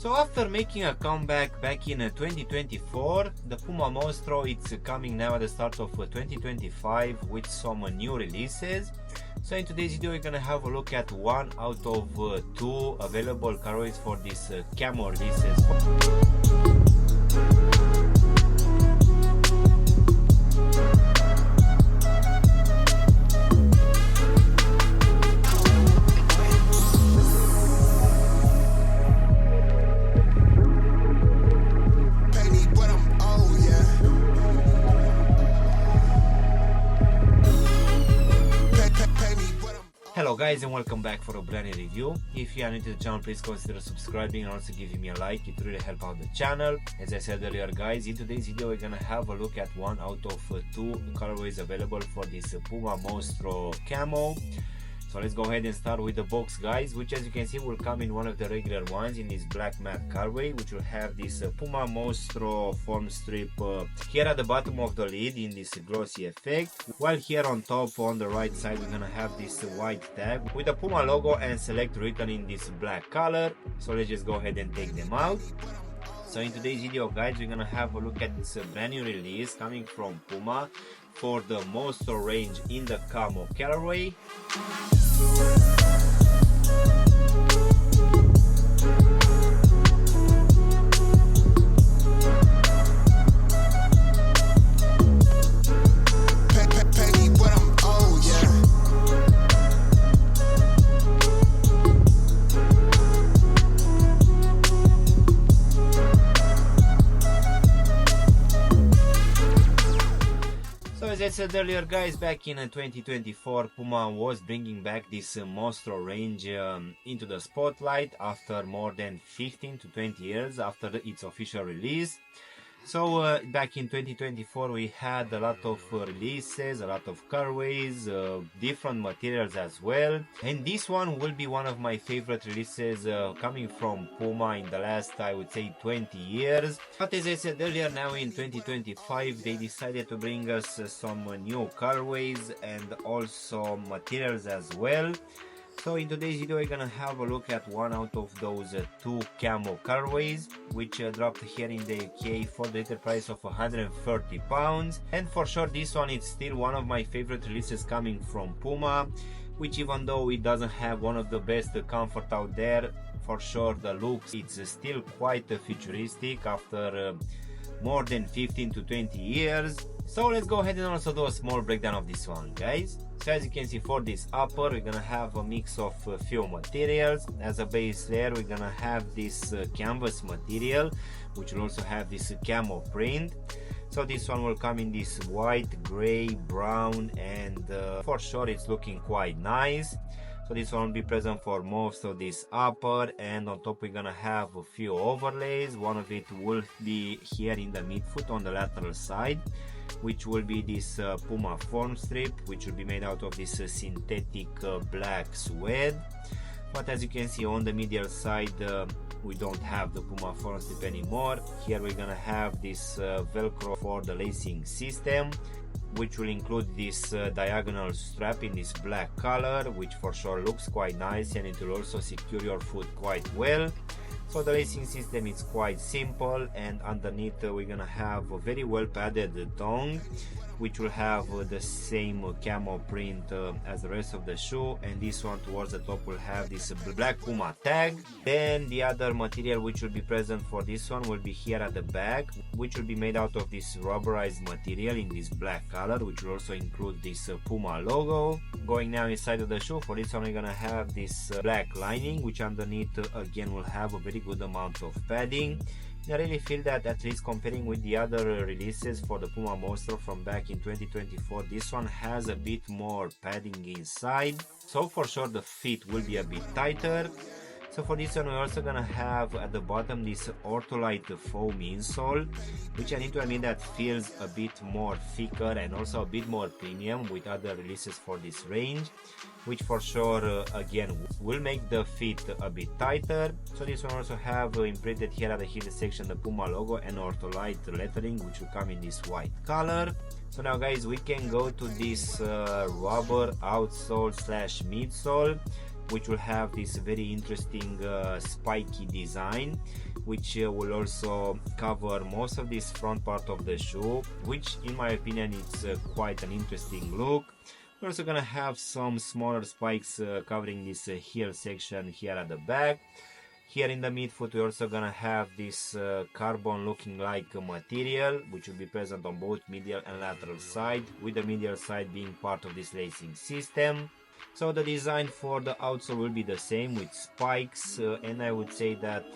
So after making a comeback back in 2024, the Puma Mostro it's coming now at the start of 2025 with some new releases. So in today's video we're gonna have a look at one out of two available colorways for this Camo releases. Hello guys and welcome back for a brand new review. If you are new to the channel, please consider subscribing and also giving me a like. It really helps out the channel. As I said earlier guys, in today's video we're gonna have a look at one out of two colorways available for this Puma Mostro Camo. So let's go ahead and start with the box guys, which as you can see will come in one of the regular ones in this black matte colorway, which will have this Puma Mostro foam strip here at the bottom of the lid in this glossy effect, while here on top on the right side we're gonna have this white tag with the Puma logo and select written in this black color. So let's just go ahead and take them out. So in today's video guys, we're gonna have a look at this brand new release coming from Puma for the Mostro range in the Camo colorway. As I said earlier guys, back in 2024 Puma was bringing back this Mostro range into the spotlight after more than 15 to 20 years after its official release. So back in 2024 we had a lot of releases, a lot of colorways, different materials as well, and this one will be one of my favorite releases coming from Puma in the last, I would say, 20 years. But as I said earlier, now in 2025 they decided to bring us some new colorways and also materials as well. So in today's video we're gonna have a look at one out of those two Camo colorways, which dropped here in the UK for the retail price of £130. And for sure this one is still one of my favorite releases coming from Puma, which even though it doesn't have one of the best comfort out there, for sure the looks it's still quite futuristic after more than 15 to 20 years. So let's go ahead and also do a small breakdown of this one guys. So as you can see, for this upper we're gonna have a mix of a few materials. As a base layer we're gonna have this canvas material, which will also have this Camo print. So this one will come in this white, gray, brown, and for sure it's looking quite nice. So this one will be present for most of this upper, and on top we're gonna have a few overlays. One of it will be here in the midfoot on the lateral side, which will be this Puma foam strip, which will be made out of this synthetic black suede. But as you can see on the medial side we don't have the Puma foam strip anymore. Here we're gonna have this velcro for the lacing system, which will include this diagonal strap in this black color, which for sure looks quite nice, and it will also secure your foot quite well. So the lacing system is quite simple, and underneath we're gonna have a very well padded tongue, which will have the same Camo print as the rest of the shoe, and this one towards the top will have this black Puma tag. Then the other material which will be present for this one will be here at the back, which will be made out of this rubberized material in this black color, which will also include this Puma logo. Going now inside of the shoe, for this one we're gonna have this black lining, which underneath again will have a very good amount of padding. I really feel that, at least comparing with the other releases for the Puma Mostro from back in 2024, this one has a bit more padding inside, so for sure the fit will be a bit tighter. So for this one we're also gonna have at the bottom this Ortholite foam insole, which I need to admit that feels a bit more thicker and also a bit more premium with other releases for this range, which for sure again will make the fit a bit tighter. So this one also have imprinted here at the heel section the Puma logo and Ortholite lettering, which will come in this white color. So now guys, we can go to this rubber outsole slash midsole. which will have this very interesting spiky design, which will also cover most of this front part of the shoe, which in my opinion it's quite an interesting look. We're also gonna have some smaller spikes covering this heel section here at the back. Here in the midfoot we're also gonna have this carbon looking like material, which will be present on both medial and lateral side, with the medial side being part of this lacing system. So the design for the outsole will be the same with spikes, and I would say that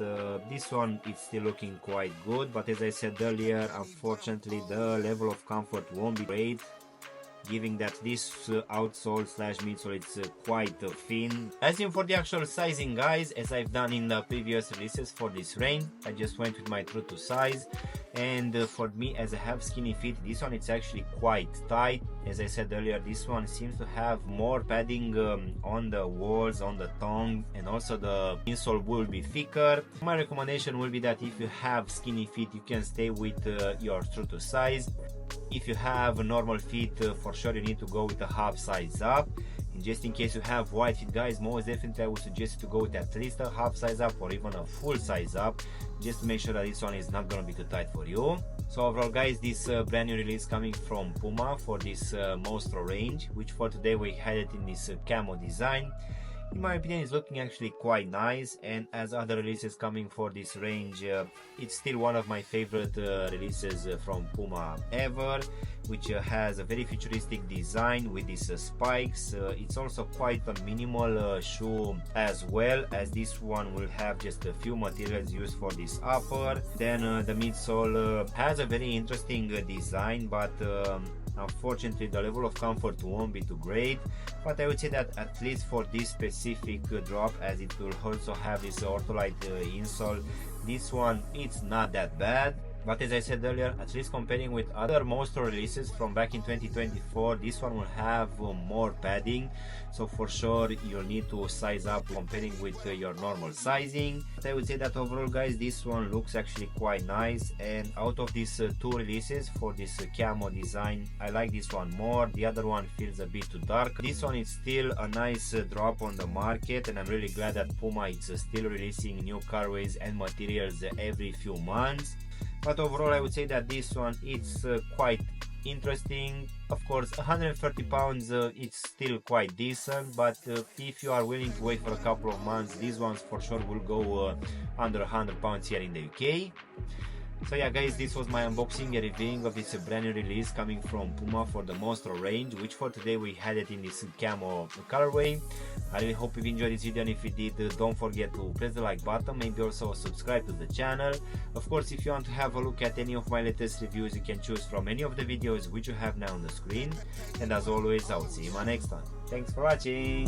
this one is still looking quite good, but as I said earlier, unfortunately the level of comfort won't be great, given that this outsole slash midsole it's quite thin. As in for the actual sizing, guys, as I've done in the previous releases for this range, I just went with my true to size, and for me, as I have skinny feet, this one it's actually quite tight. As I said earlier, this one seems to have more padding on the walls, on the tongue, and also the insole will be thicker. My recommendation will be that if you have skinny feet, you can stay with your true to size. If you have normal feet, for sure you need to go with a half size up. And just in case you have wide feet, guys, most definitely I would suggest to go with at least a half size up or even a full size up, just to make sure that this one is not gonna be too tight for you. So overall, guys, this brand new release coming from Puma for this Mostro range, which for today we had it in this camo design. In my opinion, it's looking actually quite nice, and as other releases coming for this range, it's still one of my favorite releases from Puma ever, which has a very futuristic design with these spikes. It's also quite a minimal shoe as well, as this one will have just a few materials used for this upper. Then the midsole has a very interesting design, but unfortunately the level of comfort won't be too great, but I would say that at least for this specific drop, as it will also have this ortholite insole, this one it's not that bad. But as I said earlier, at least comparing with other Mostro releases from back in 2024, this one will have more padding, so for sure you'll need to size up comparing with your normal sizing. But I would say that overall, guys, this one looks actually quite nice, and out of these two releases for this camo design, I like this one more. The other one feels a bit too dark. This one is still a nice drop on the market, and I'm really glad that Puma is still releasing new colorways and materials every few months. But overall, I would say that this one it's quite interesting. Of course, 130 pounds it's still quite decent, but if you are willing to wait for a couple of months, these ones for sure will go under 100 pounds here in the UK. So yeah, guys, this was my unboxing and reviewing of this brand new release coming from Puma for the Mostro range, which for today we had it in this camo colorway. I really hope you've enjoyed this video, and if you did, don't forget to press the like button, maybe also subscribe to the channel. Of course, if you want to have a look at any of my latest reviews, you can choose from any of the videos which you have now on the screen. And as always, I will see you in my next one. Thanks for watching!